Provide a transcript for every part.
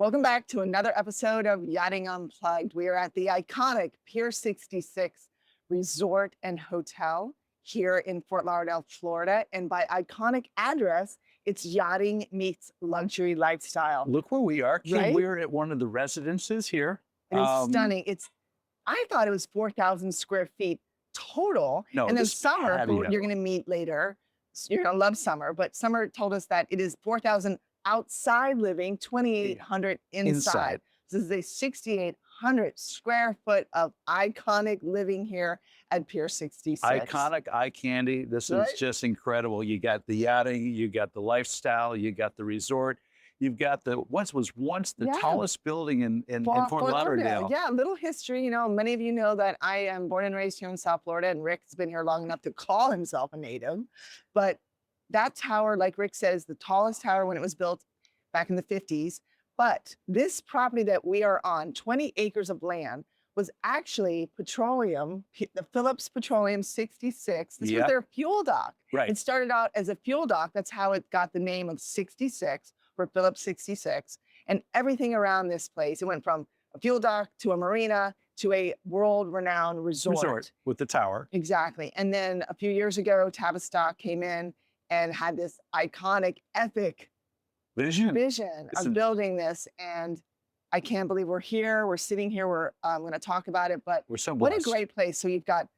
Welcome back to another episode of Yachting Unplugged. We are at the iconic Pier 66 Resort and Hotel here in Fort Lauderdale, Florida. And by iconic address, it's yachting meets luxury lifestyle. Look where we are, Kim. Right? We're at one of the residences here. It is stunning. I thought it was 4,000 square feet total. No, and then this Summer, who patio. you're going to meet later, you're going to love Summer, but Summer told us that it is 4,000 outside living, 2,800 inside. This is a 6,800 square foot of iconic living here at Pier 66. Iconic eye candy. This is just incredible. You got the yachting, you got the lifestyle, you got the resort. You've got the what was once the tallest building in Fort Lauderdale. Yeah, a little history. You know, many of you know that I am born and raised here in South Florida, and Rick's been here long enough to call himself a native. But that tower, like Rick says, the tallest tower when it was built back in the 50s. But this property that we are on, 20 acres of land, was actually petroleum, the Phillips Petroleum 66. This was their fuel dock. Right. It started out as a fuel dock. That's how it got the name of 66 for Phillips 66. And everything around this place, it went from a fuel dock to a marina to a world-renowned resort. With the tower. Exactly. And then a few years ago, Tavistock came in and had this iconic, epic vision of building this. And I can't believe we're here. We're sitting here. We're going to talk about it. But we're so blessed. What a great place. So you've got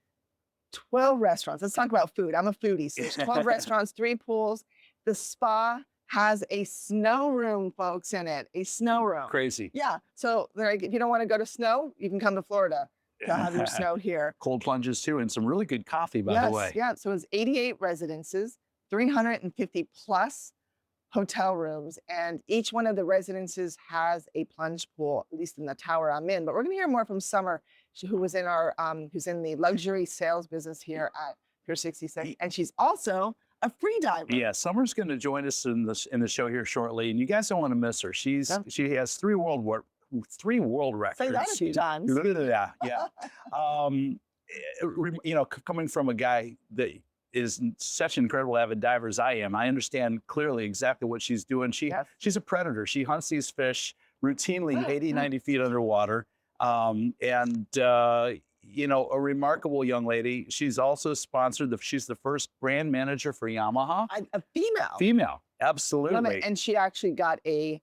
12 restaurants. Let's talk about food. I'm a foodie. So there's 12 restaurants, 3 pools. The spa has a snow room, folks, in it. A snow room. Crazy. Yeah. So like, if you don't want to go to snow, you can come to Florida to have your snow here. Cold plunges too, and some really good coffee, by the way. Yeah. So it's 88 residences, 350 plus hotel rooms, and each one of the residences has a plunge pool, at least in the tower I'm in. But we're going to hear more from Summer, who was in our who's in the luxury sales business here at Pier 66, and she's also a free diver. Yeah, Summer's going to join us in the show here shortly, and you guys don't want to miss her. She has 3 world records. Say that a few times. Yeah. You know, coming from a guy that is such an incredible avid diver as I am, I understand clearly exactly what she's doing. She's a predator. She hunts these fish routinely 80, 90 feet underwater. You know, a remarkable young lady. She's also sponsored, she's the first brand manager for Yamaha. A female. Female, absolutely. And she actually got a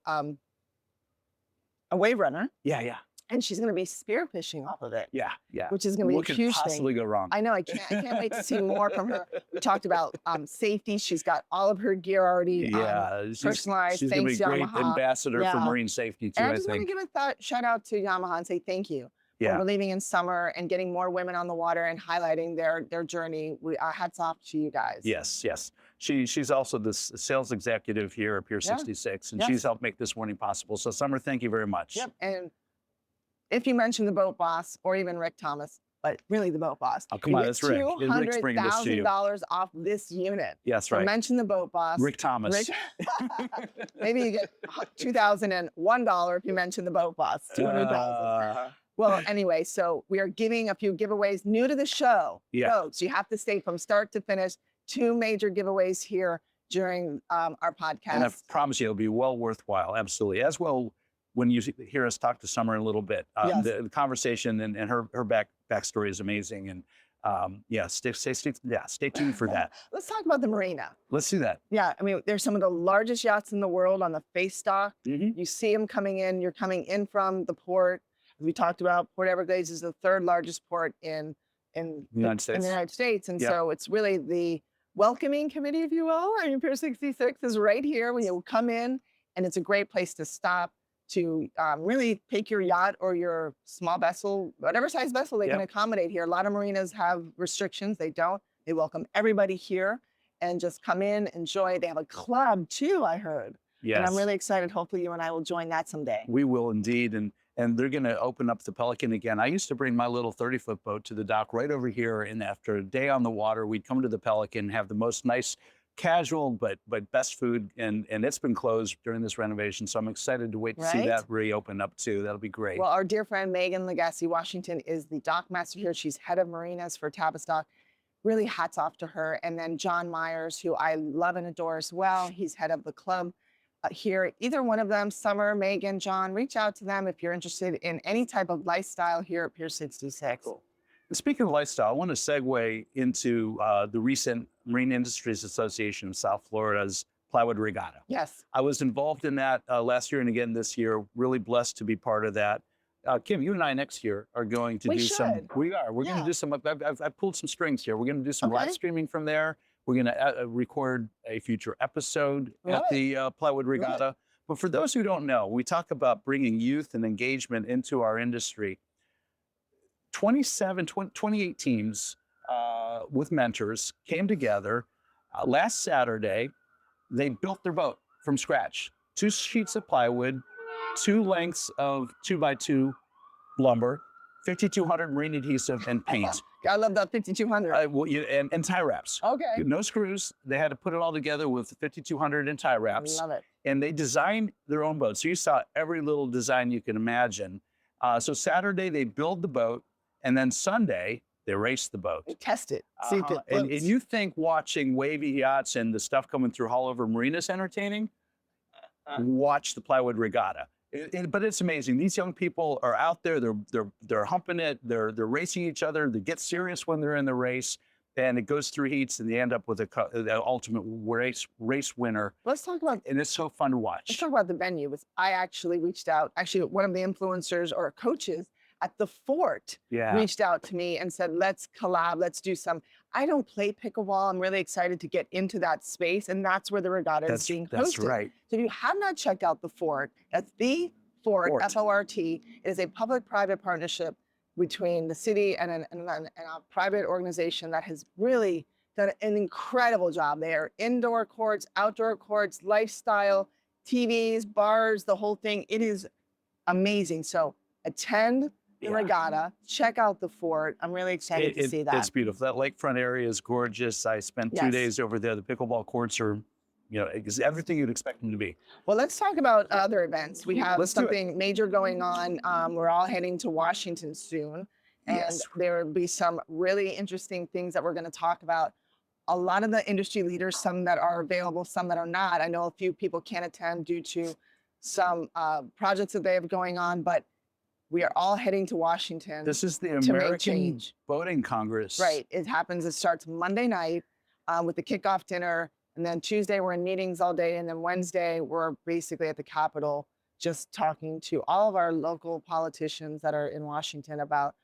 wave runner. Yeah. And she's going to be spearfishing off of it. Yeah. Which is going to be a huge What could possibly go wrong? I know. I can't wait to see more from her. We talked about safety. She's got all of her gear already personalized. She's going to be a great ambassador for marine safety too, and I just want to give a shout out to Yamaha and say thank you for believing in Summer and getting more women on the water and highlighting their journey. Hats off to you guys. Yes. She's also the sales executive here at Pier 66, and she's helped make this morning possible. So Summer, thank you very much. Yep. And if you mention the boat boss or even Rick Thomas, but really the boat boss, oh, come on, that's Rick. $200,000 off this unit. Yes, right. So mention the boat boss. Rick Thomas. Maybe you get $2,001 if you mention the boat boss. $200,000. Well, anyway, so we are giving a few giveaways new to the show. Folks, you have to stay from start to finish. 2 major giveaways here during our podcast. And I promise you, it'll be well worthwhile. Absolutely. As well, when you hear us talk to Summer in a little bit, the conversation and her backstory is amazing. And stay tuned for that. Let's talk about the Marina. Let's do that. Yeah, I mean, there's some of the largest yachts in the world on the face dock. You see them coming in. You're coming in from the port. As we talked about, Port Everglades is the 3rd largest port in the United States. And so it's really the welcoming committee, if you will. I mean, Pier 66 is right here when you come in, and it's a great place to stop, to really take your yacht or your small vessel, whatever size vessel they can accommodate here. A lot of marinas have restrictions. They don't. They welcome everybody here and just come in, enjoy. They have a club too, I heard. Yes. And I'm really excited. Hopefully you and I will join that someday. We will indeed. And they're going to open up the Pelican again. I used to bring my little 30-foot boat to the dock right over here. And after a day on the water, we'd come to the Pelican, have the most nice casual but best food, and it's been closed during this renovation, so I'm excited to wait to see that reopen up too. That'll be great. Well, our dear friend Megan Lagasse Washington is the dock master here. She's head of marinas for Tavistock. Really hats off to her. And then John Myers, who I love and adore as well. He's head of the club here, either one of them, Summer, Megan, John, reach out to them if you're interested in any type of lifestyle here at Pier 66. Cool. And speaking of lifestyle, I want to segue into the recent Marine Industries Association of South Florida's Plywood Regatta. Yes. I was involved in that last year and again this year. Really blessed to be part of that. Kim, you and I next year are going to do some. We are. We're going to do some. I've pulled some strings here. We're going to do some live streaming from there. We're going to record a future episode at the Plywood Regatta. But for those who don't know, we talk about bringing youth and engagement into our industry. 28 teams with mentors came together last Saturday. They built their boat from scratch. 2 sheets of plywood, 2 lengths of 2x2 lumber, 5,200 marine adhesive and paint. I love that 5,200. And tie wraps. Okay. No screws. They had to put it all together with 5,200 and tie wraps. Love it. And they designed their own boat. So you saw every little design you can imagine. So Saturday, they build the boat. And then Sunday, they race the boat. They test it. See if it and you think watching wavy yachts and the stuff coming through all over Marina is entertaining? Watch the Plywood Regatta. But it's amazing. These young people are out there. They're humping it. They're racing each other. They get serious when they're in the race, and it goes through heats, and they end up with the ultimate race winner. Let's talk about. And it's so fun to watch. Let's talk about the venue. I actually reached out. Actually, one of the influencers or coaches at the fort reached out to me and said, let's collab, let's do some. I don't play pickleball. I'm really excited to get into that space. And that's where the regatta is being hosted. That's right. So if you have not checked out the fort, that's the Fort, F-O-R-T. It is a public-private partnership between the city and a private organization that has really done an incredible job. They are indoor courts, outdoor courts, lifestyle, TVs, bars, the whole thing. It is amazing. So attend the regatta, check out the fort. I'm really excited to see that. It's beautiful. That lakefront area is gorgeous. I spent 2 days over there. The pickleball courts are, everything you'd expect them to be. Well, let's talk about other events. We have something major going on. We're all heading to Washington soon. And there will be some really interesting things that we're going to talk about. A lot of the industry leaders, some that are available, some that are not. I know a few people can't attend due to some projects that they have going on, but we are all heading to Washington. This is the American Boating Congress. Right. It starts Monday night with the kickoff dinner. And then Tuesday, we're in meetings all day. And then Wednesday, we're basically at the Capitol just talking to all of our local politicians that are in Washington about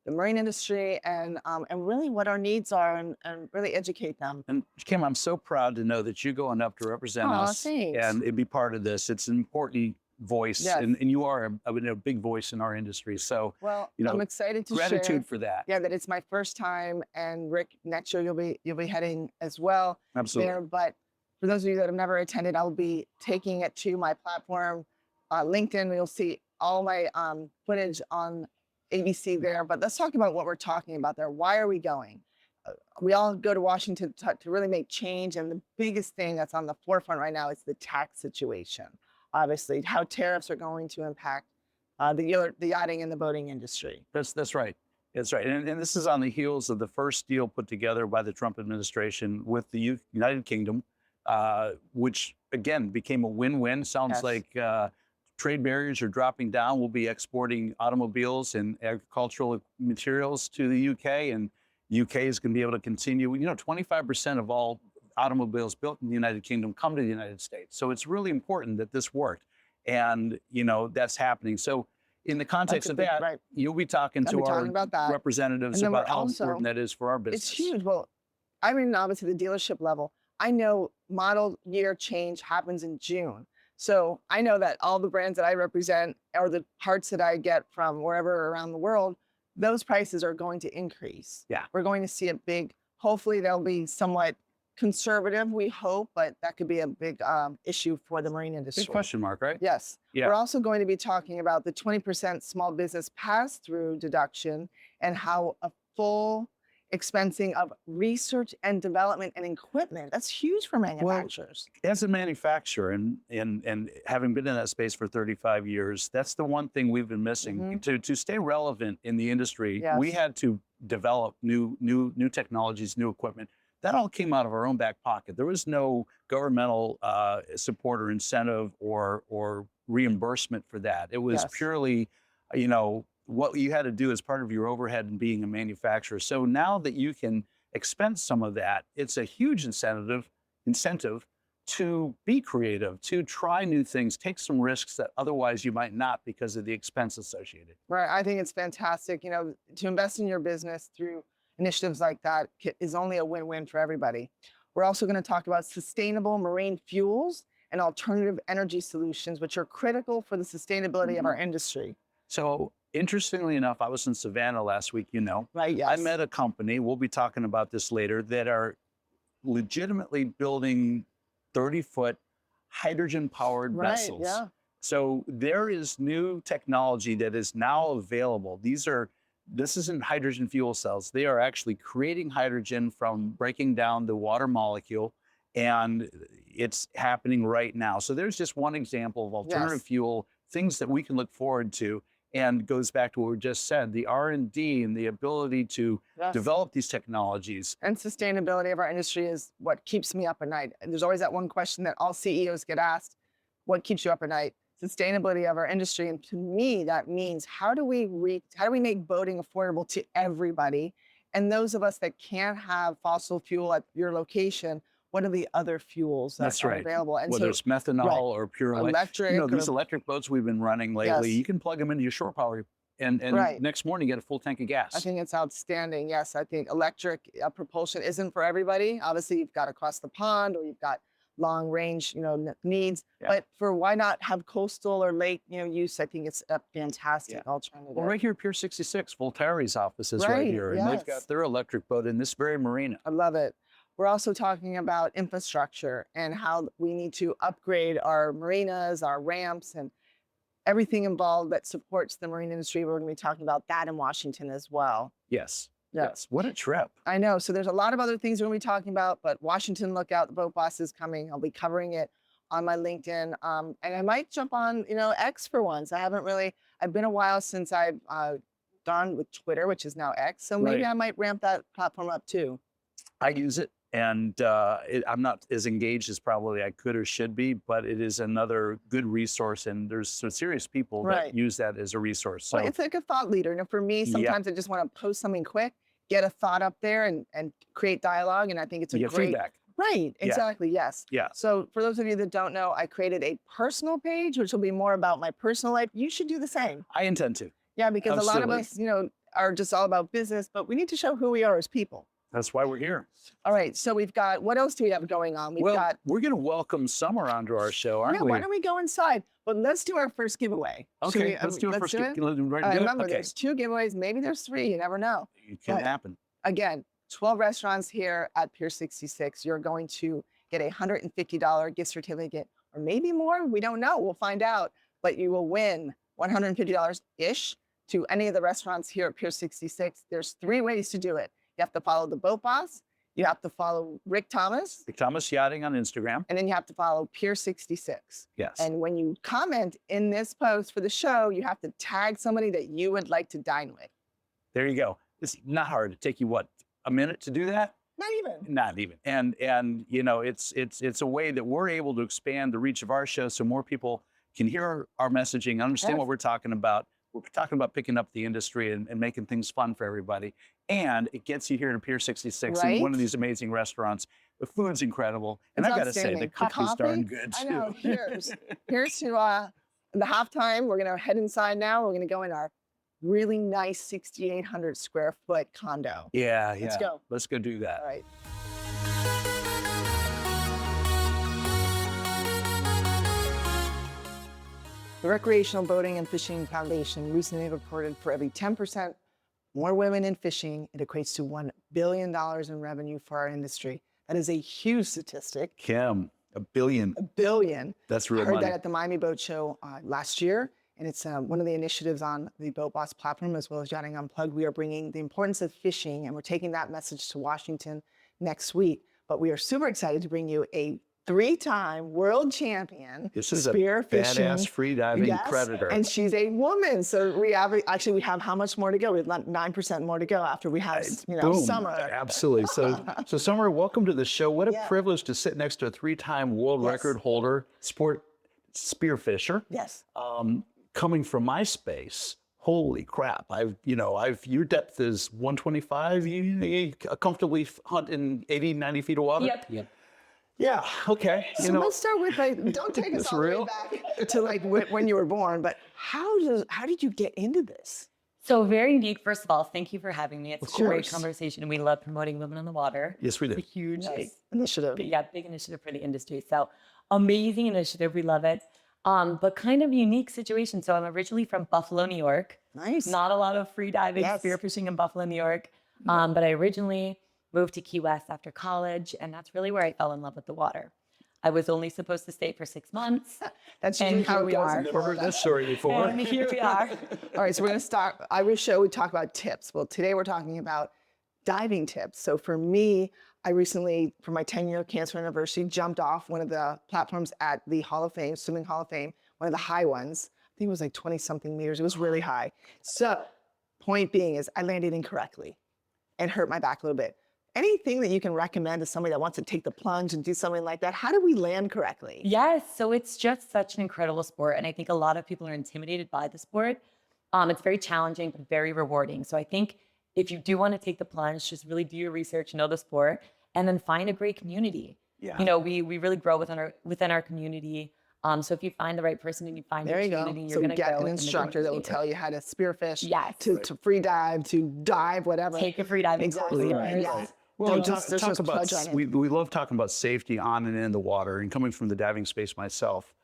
the marine industry and really what our needs are and really educate them. And Kim, I'm so proud to know that you're going up to represent us and be part of this. It's an important voice, and you are a big voice in our industry. So, I'm excited to gratitude share, for that. Yeah, that it's my first time, and Rick, next year you'll be heading as well. Absolutely. There, but for those of you that have never attended, I'll be taking it to my platform, LinkedIn. You'll see all my footage on ABC there. But let's talk about what we're talking about there. Why are we going? We all go to Washington to really make change, and the biggest thing that's on the forefront right now is the tax situation. Obviously, how tariffs are going to impact the yachting and the boating industry. That's right. That's right. And this is on the heels of the first deal put together by the Trump administration with the United Kingdom, which, again, became a win-win. Sounds like trade barriers are dropping down. We'll be exporting automobiles and agricultural materials to the UK, and UK is going to be able to continue. 25% of all automobiles built in the United Kingdom come to the United States. So it's really important that this worked. And, that's happening. So in the context of that, you'll be talking to our representatives about how important that is for our business. It's huge. Well, I mean, obviously the dealership level, I know model year change happens in June. So I know that all the brands that I represent or the parts that I get from wherever around the world, those prices are going to increase. Yeah. We're going to see a big, hopefully they'll be somewhat conservative, we hope, but that could be a big issue for the marine industry. Big question mark, right? Yes. Yeah. We're also going to be talking about the 20% small business pass-through deduction and how a full expensing of research and development and equipment. That's huge for manufacturers. Well, as a manufacturer and having been in that space for 35 years, that's the one thing we've been missing. To stay relevant in the industry, we had to develop new technologies, new equipment. that all came out of our own back pocket. There was no governmental support or incentive or reimbursement for that. It was purely, what you had to do as part of your overhead and being a manufacturer. So now that you can expense some of that, it's a huge incentive to be creative, to try new things, take some risks that otherwise you might not because of the expense associated. Right. I think it's fantastic. To invest in your business through initiatives like that is only a win-win for everybody. We're also going to talk about sustainable marine fuels and alternative energy solutions, which are critical for the sustainability of our industry. So interestingly enough, I was in Savannah last week, Right, yes. I met a company, we'll be talking about this later, that are legitimately building 30-foot hydrogen-powered vessels. Yeah. So there is new technology that is now available. This isn't hydrogen fuel cells. They are actually creating hydrogen from breaking down the water molecule, and it's happening right now. So there's just one example of alternative fuel, things that we can look forward to, and goes back to what we just said, the R&D and the ability to develop these technologies. And sustainability of our industry is what keeps me up at night. And there's always that one question that all CEOs get asked, what keeps you up at night? Sustainability of our industry. And to me, that means how do we make boating affordable to everybody? And those of us that can't have fossil fuel at your location, what are the other fuels that are available? And whether it's methanol or pure electric. These electric boats we've been running lately, you can plug them into your shore power and next morning get a full tank of gas. I think it's outstanding. Yes, I think electric propulsion isn't for everybody. Obviously, you've got to cross the pond or you've got long range, needs. But why not have coastal or lake, use? I think it's a fantastic alternative. Well, right here at Pier 66, Voltaire's office is right here, and they've got their electric boat in this very marina. I love it. We're also talking about infrastructure and how we need to upgrade our marinas, our ramps, and everything involved that supports the marine industry. We're going to be talking about that in Washington as well. Yes. What a trip. I know. So there's a lot of other things we're going to be talking about, but Washington, look out, the boat boss is coming. I'll be covering it on my LinkedIn. And I might jump on, X for once. I've been a while since I've gone with Twitter, which is now X. So maybe I might ramp that platform up too. I use it. And I'm not as engaged as probably I could or should be, but it is another good resource. And there's some serious people that use that as a resource. So it's like a thought leader. And for me, sometimes I just want to post something quick, get a thought up there and create dialogue. And I think it's a great feedback. Right. Exactly. Yes. Yeah. So for those of you that don't know, I created a personal page, which will be more about my personal life. You should do the same. I intend to. Yeah, because a lot of us, are just all about business, but we need to show who we are as people. That's why we're here. All right. So we've got, what else do we have going on? We're going to welcome summer onto our show, aren't we? Why don't we go inside? But let's do our first giveaway. Okay, let's do our first giveaway. Remember, there's 2 giveaways. Maybe there's 3. You never know. It can happen. Again, 12 restaurants here at Pier 66. You're going to get a $150 gift certificate or maybe more. We don't know. We'll find out. But you will win $150-ish to any of the restaurants here at Pier 66. There's 3 ways to do it. You have to follow the boat boss. You have to follow Rick Thomas. Rick Thomas Yachting on Instagram. And then you have to follow Pier 66. Yes. And when you comment in this post for the show, you have to tag somebody that you would like to dine with. There you go. It's not hard. It'd take you, what, a minute to do that? Not even. And it's a way that we're able to expand the reach of our show so more people can hear our messaging, understand what we're talking about. We're talking about picking up the industry and making things fun for everybody. And it gets you here to Pier 66 in one of these amazing restaurants. The food's incredible. And I got to say, the coffee's darn good, too. I know. Here's to the halftime. We're going to head inside now. We're going to go in our really nice 6,800 square foot condo. Yeah. Let's go. Let's go do that. All right. The Recreational Boating and Fishing Foundation recently reported for every 10% more women in fishing, it equates to $1 billion in revenue for our industry. That is a huge statistic. Kim, $1 billion. $1 billion. That's real money. I heard money. that at the Miami Boat Show last year, and it's one of the initiatives on the Boat Boss platform as well as Yachting Unplugged. We are bringing the importance of fishing, and we're taking that message to Washington next week. But we are super excited to bring you a 3-time world champion. This is a spearfishing. badass freediving Yes, predator. and she's a woman. So we have how much more to go? We have 9% more to go after we have, Boom. Summer. Absolutely. So Summer, welcome to the show. What a Yeah. privilege to sit next to a 3-time world record holder, sport spearfisher. Yes. Coming from my space. Holy crap. Your depth is 125. You comfortably hunt in 80, 90 feet of water? Yep. Yeah, okay. So let's start with don't take us all the way back to when you were born, but how did you get into this? So very unique. First of all, thank you for having me. It's Of a great course. conversation, and we love promoting women on the water. Yes, we do. It's a huge Initiative. big initiative for the industry. So amazing initiative. We love it. But kind of unique situation. So I'm originally from Buffalo, New York. Nice. Not a lot of free diving, spearfishing in Buffalo, New York. But I originally moved to Key West after college, and that's really where I fell in love with the water. I was only supposed to stay for 6 months. That's usually how we are. I've never heard that story before. And here we are. All right, so we're going to start. Every show we talk about tips. Well, today we're talking about diving tips. So for me, I recently, for my 10-year cancer anniversary, jumped off one of the platforms at the Hall of Fame, Swimming Hall of Fame, one of the high ones. I think it was like 20-something meters. It was really high. So point being is I landed incorrectly and hurt my back a little bit. Anything that you can recommend to somebody that wants to take the plunge and do something like that? How do we land correctly? Yes, so it's just such an incredible sport. And I think a lot of people are intimidated by the sport. It's very challenging, but very rewarding. So I think if you do want to take the plunge, just really do your research, know the sport, and then find a great community. Yeah. We really grow within our community. So if you find the right person and you find your community, you're going to get grow an within the instructor that will community. tell you how to spearfish, Yes. to free dive, to dive, whatever. Take a free diving Exactly. course. Yes. Well, Don't talk just about, plunge on it. we love talking about safety on and in the water, and coming from the diving space myself,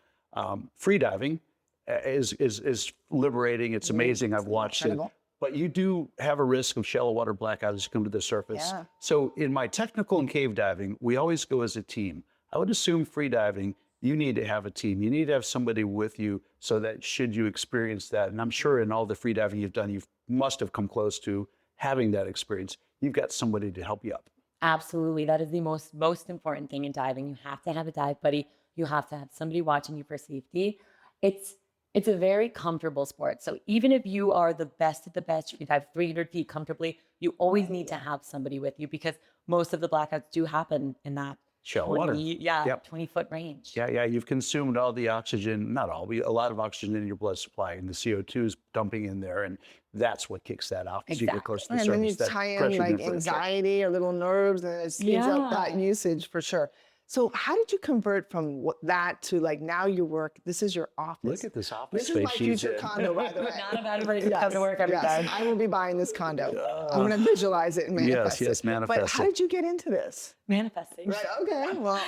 free diving is liberating. It's amazing. I've watched incredible. it. But you do have a risk of shallow water blackout as you come to the surface. Yeah. So in my technical and cave diving, we always go as a team. I would assume free diving, you need to have a team. You need to have somebody with you so that should you experience that, and I'm sure in all the free diving you've done, you must have come close to having that experience. You've got somebody to help you up. Absolutely. That is the most important thing in diving. You have to have a dive buddy. You have to have somebody watching you for safety. It's a very comfortable sport. So even if you are the best at the best, you can dive 300 feet comfortably, you always need to have somebody with you because most of the blackouts do happen in that Shallow water. 20-foot range. Yeah, you've consumed all the oxygen, not all, but a lot of oxygen in your blood supply, and the CO2 is dumping in there, and that's what kicks that off as you get close to the And surface. then you that tie in pressure like differential. anxiety or little nerves, and it speeds up that usage for sure. So how did you convert from that to now your work? This is your office. Look at this office This is space my she's future in. condo, by the way. Not a bad way to come to work every day. I will be buying this condo. I'm going to visualize it and manifest Yes, it. manifest But how it. did you get into this? Manifesting. Right. Okay. Well.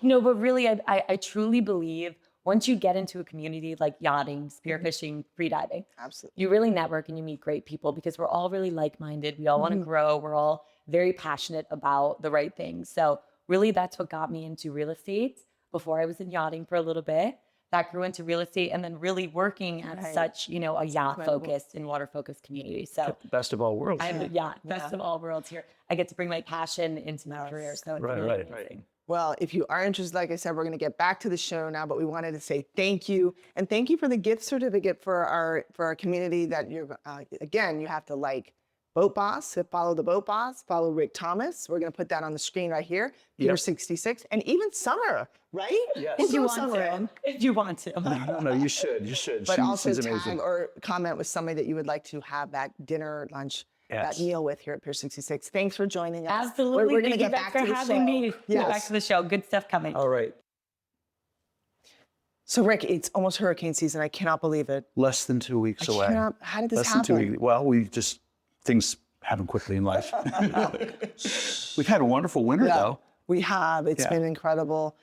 No, but really, I truly believe once you get into a community like yachting, spearfishing, freediving, Absolutely. you really network and you meet great people because we're all really like-minded. We all want to grow. We're all very passionate about the right things. So really, that's what got me into real estate. Before I was in yachting for a little bit, that grew into real estate, and then really working at such, a yacht-focused and water-focused community. So Best of all worlds. best of all worlds here. I get to bring my passion into my career. So it's really amazing. Well, if you are interested, like I said, we're going to get back to the show now, but we wanted to say thank you. And thank you for the gift certificate for our community that you're, again, you have to like Boat Boss, follow the Boat Boss, follow Rick Thomas. We're going to put that on the screen right here, Pier 66, and even Summer, right? Yes. If you want Summer to. in. If you want to. No, you should. But She's also amazing. tag or comment with somebody that you would like to have that dinner, lunch, that meal with here at Pier 66. Thanks for joining us. Absolutely. We're going to Thank you get back for to the having show. me. Get back to the show. Good stuff coming. All right. So Rick, it's almost hurricane season. I cannot believe it. Less than 2 weeks away. How did this Less happen? than 2 weeks. Well, things happen quickly in life. We've had a wonderful winter, though. We have. It's been incredible.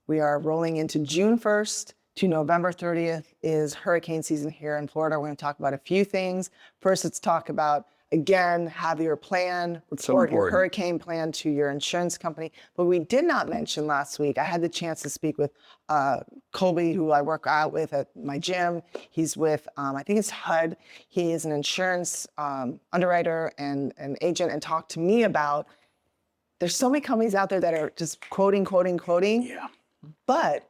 We are rolling into June 1st to November 30th is hurricane season here in Florida. We're going to talk about a few things. First, let's talk about, again, have your plan, report your hurricane plan to your insurance company. But we did not mention last week, I had the chance to speak with Colby, who I work out with at my gym. He's with, I think it's HUD. He is an insurance underwriter and an agent, and talked to me about, there's so many companies out there that are just quoting. Yeah. But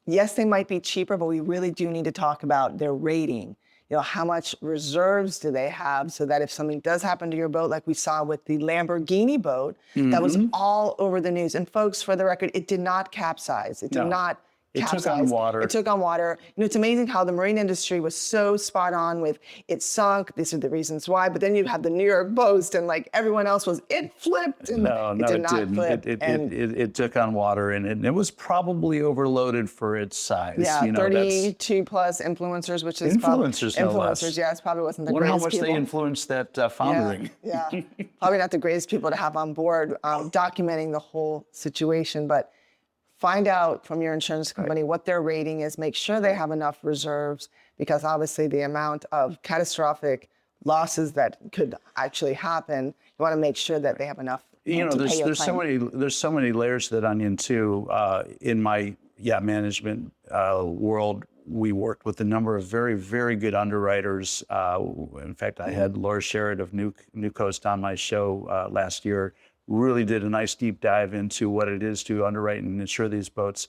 yes, they might be cheaper, but we really do need to talk about their rating. You know, how much reserves do they have so that if something does happen to your boat, like we saw with the Lamborghini boat, that was all over the news. And folks, for the record, it did not capsize. It did not capsize. It took on water. It took on water. You know, it's amazing how the marine industry was so spot on with it sunk. These are the reasons why. But then you have the New York Post and like everyone else was, it flipped. And it didn't. Flip. It took on water and it was probably overloaded for its size. Yeah, you know, 32 plus influencers, which is influencers, no less. Influencers, yeah, it probably wasn't the Wonder greatest how much people. they influenced that foundering. Yeah, probably not the greatest people to have on board documenting the whole situation, but find out from your insurance company what their rating is. Make sure they have enough reserves, because obviously the amount of catastrophic losses that could actually happen, you want to make sure that they have enough. You know, there's so many layers to that onion too. In my yacht management world, we worked with a number of very, very good underwriters. In fact, I had Laura Sherrod of New Coast on my show last year. Really did a nice deep dive into what it is to underwrite and insure these boats.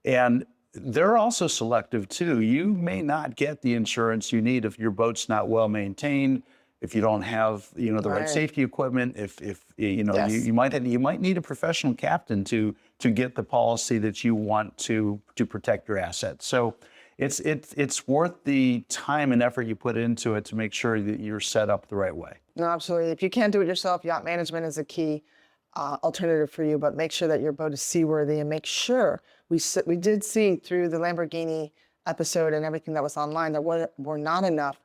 And they're also selective too. You may not get the insurance you need if your boat's not well maintained, if you don't have, you know, the right safety equipment, if you know, you might need a professional captain to get the policy that you want to protect your assets. So it's worth the time and effort you put into it to make sure that you're set up the right way. No, absolutely. If you can't do it yourself, yacht management is a key alternative for you, but make sure that your boat is seaworthy, and make sure we did see through the Lamborghini episode and everything that was online, there were not enough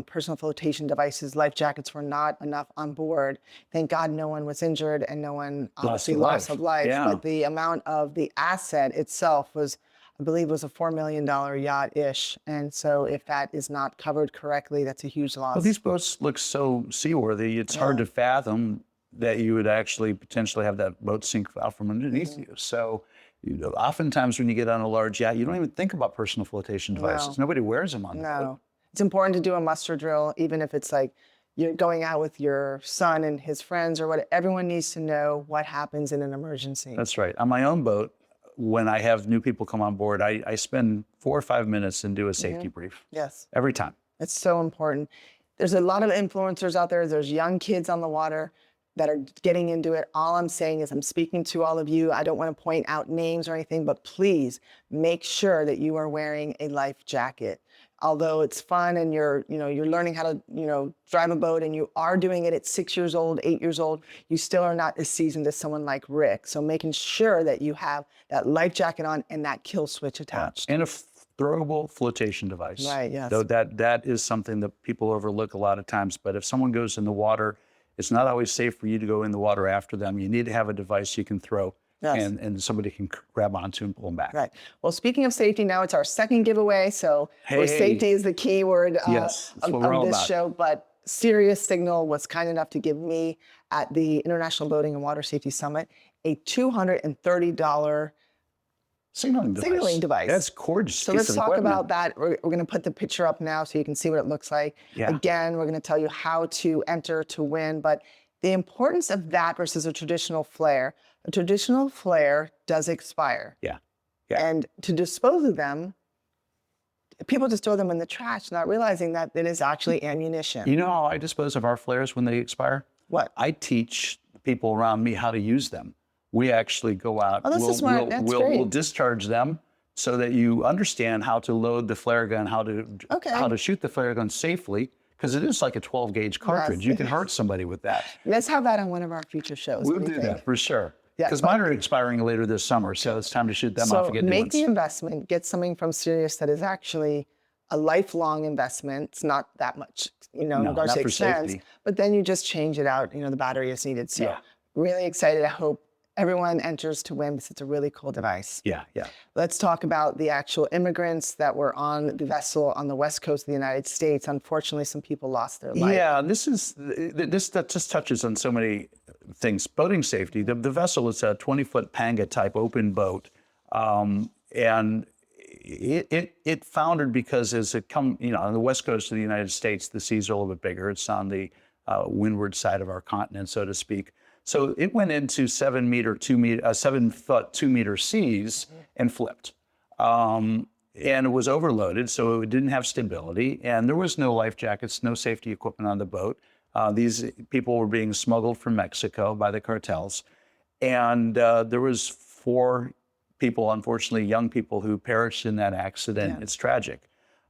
personal flotation devices. Life jackets were not enough on board. Thank God no one was injured and no one obviously loss of life. Yeah. But the amount of the asset itself was, I believe, was a $4 million yacht-ish. And so if that is not covered correctly, that's a huge loss. Well, these boats look so seaworthy, it's hard to fathom that you would actually potentially have that boat sink out from underneath you. So you know, oftentimes when you get on a large yacht, you don't even think about personal flotation devices. Nobody wears them on the boat. It's important to do a muster drill, even if it's like you're going out with your son and his friends or what. Everyone needs to know what happens in an emergency. That's right. On my own boat, when I have new people come on board, I spend 4 or 5 minutes and do a safety brief. Yes. Every time. It's so important. There's a lot of influencers out there. There's young kids on the water that are getting into it. All I'm saying is I'm speaking to all of you. I don't want to point out names or anything, but please make sure that you are wearing a life jacket. Although it's fun and you're learning how to, drive a boat, and you are doing it at 6 years old, 8 years old, you still are not as seasoned as someone like Rick. So making sure that you have that life jacket on and that kill switch attached. And a throwable flotation device. Right, yes. So that is something that people overlook a lot of times. But if someone goes in the water, it's not always safe for you to go in the water after them. You need to have a device you can throw. Yes. And somebody can grab onto and pull them back. Right. Well, speaking of safety, now it's our second giveaway. So safety is the key word of this show. But Sirius Signal was kind enough to give me at the International Boating and Water Safety Summit a $230 signaling device. That's gorgeous. So let's talk about that. We're going to put the picture up now so you can see what it looks like. Yeah. Again, we're going to tell you how to enter to win, but the importance of that versus a traditional flare. A traditional flare does expire. Yeah. And to dispose of them, people just throw them in the trash, not realizing that it is actually ammunition. You know how I dispose of our flares when they expire? What? I teach people around me how to use them. We actually go out. Oh, this is smart. That's great. We'll discharge them so that you understand how to load the flare gun, how to shoot the flare gun safely, because it is like a 12 gauge cartridge. Yes. You can hurt somebody with that. Let's have that on one of our future shows. We'll do that for sure. Because mine are expiring later this summer, so it's time to shoot them off and get new ones. So make the investment, get something from Sirius that is actually a lifelong investment. It's not that much, in regards to expense, but then you just change it out, the battery is needed. So really excited. I hope everyone enters to win because it's a really cool device. Yeah. Let's talk about the actual immigrants that were on the vessel on the west coast of the United States. Unfortunately, some people lost their life. Yeah, that just touches on so many things. Boating safety. The vessel is a 20-foot Panga type open boat, and it foundered because as it on the west coast of the United States, the seas are a little bit bigger. It's on the windward side of our continent, so to speak. So it went into 7 foot 2 meter seas and flipped. And it was overloaded, so it didn't have stability, and there was no life jackets, no safety equipment on the boat. These people were being smuggled from Mexico by the cartels, and there was 4 people, unfortunately, young people, who perished in that accident. Yeah. It's tragic.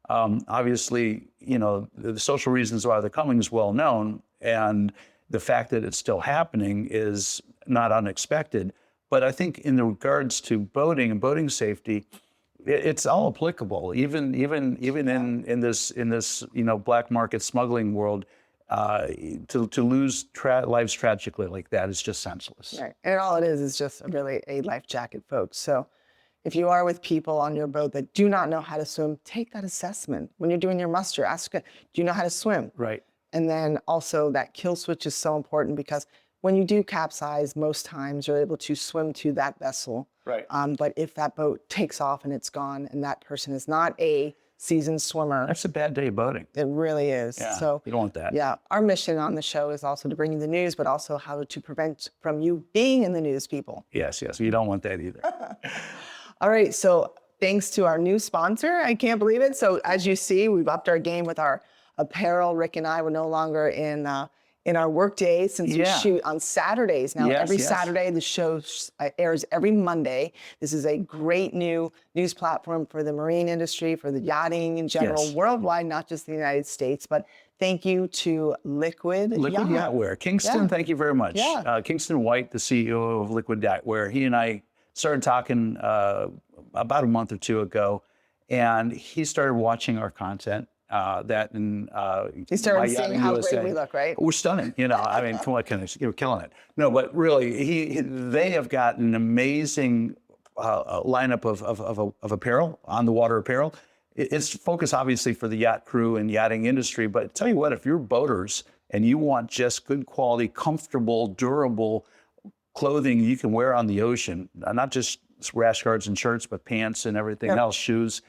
Obviously, you know, the social reasons why they're coming is well known, and the fact that it's still happening is not unexpected. But I think in regards to boating and boating safety, it's all applicable. Even in this you know, black market smuggling world, to lose lives tragically like that is just senseless. Right, and all it is just really a life jacket, folks. So if you are with people on your boat that do not know how to swim, take that assessment. When you're doing your muster, ask, do you know how to swim? Right. And then also that kill switch is so important, because when you do capsize, most times you're able to swim to that vessel. Right. But if that boat takes off and it's gone and that person is not a seasoned swimmer, that's a bad day of boating. It really is. Yeah, so you don't want that. Yeah, our mission on the show is also to bring you the news, but also how to prevent from you being in the news, people. Yes, you don't want that either. All right, so thanks to our new sponsor, I can't believe it. So as you see, we've upped our game with our apparel. Rick and I were no longer in our work days, since we shoot on Saturdays now. Every Saturday, the show airs every Monday. This is a great new news platform for the marine industry, for the yachting in general, worldwide, not just the United States. But thank you to Liquid Yachtwear. Kingston, thank you very much. Yeah. Kingston White, the CEO of Liquid Yachtwear, he and I started talking about a month or 2 ago, and he started watching our content. He started seeing how USA. great we look, right? We're stunning, you know. I mean, come on, you're killing it. No, but really, they have got an amazing lineup of apparel, on the water apparel. It's focused obviously for the yacht crew and yachting industry. But tell you what, if you're boaters and you want just good quality, comfortable, durable clothing you can wear on the ocean, not just rash guards and shirts, but pants and everything else, shoes.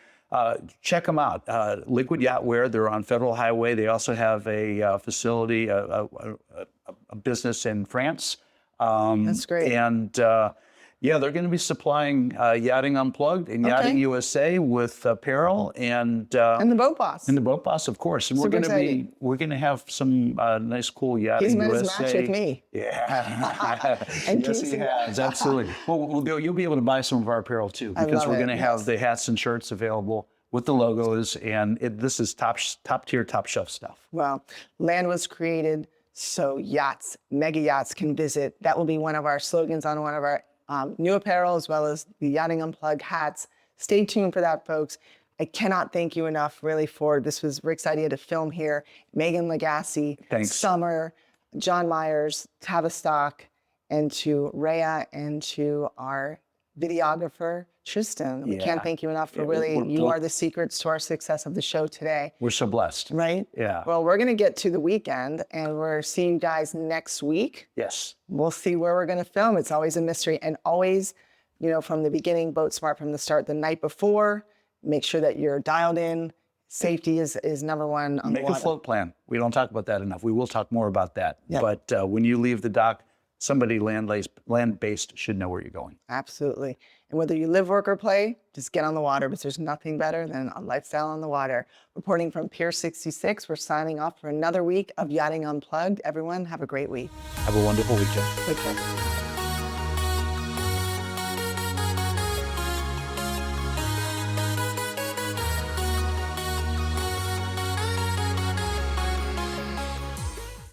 Check them out. Liquid Yachtwear, they're on Federal Highway. They also have a facility, a business in France. That's great. And they're going to be supplying Yachting Unplugged and Yachting USA with apparel and the Boat Boss. And the Boat Boss, of course. And we're going to have some nice, cool Yachting USA. He's met his match with me. Yeah. And yes, he has. Absolutely. Well, you'll be able to buy some of our apparel too, because we're going to have the hats and shirts available with the logos, and this is top tier, top shelf stuff. Well, land was created so yachts, mega yachts can visit. That will be one of our slogans on one of our new apparel, as well as the Yachting Unplugged hats. Stay tuned for that, folks. I cannot thank you enough, really, for this was Rick's idea to film here. Megan Lagasse, Summer, John Myers, Tavistock, and to Rhea, and to our videographer, Tristan. We can't thank you enough for you are the secrets to our success of the show today. We're so blessed. Right? Yeah. Well, we're going to get to the weekend, and we're seeing you guys next week. Yes. We'll see where we're going to film. It's always a mystery. And always, you know, from the beginning, boat smart from the start, the night before, make sure that you're dialed in. Safety is number one on the water. Make a float plan. We don't talk about that enough. We will talk more about that. Yep. But when you leave the dock, somebody land-based should know where you're going. Absolutely. And whether you live, work, or play, just get on the water, because there's nothing better than a lifestyle on the water. Reporting from Pier 66, we're signing off for another week of Yachting Unplugged. Everyone, have a great week. Have a wonderful weekend. Take care.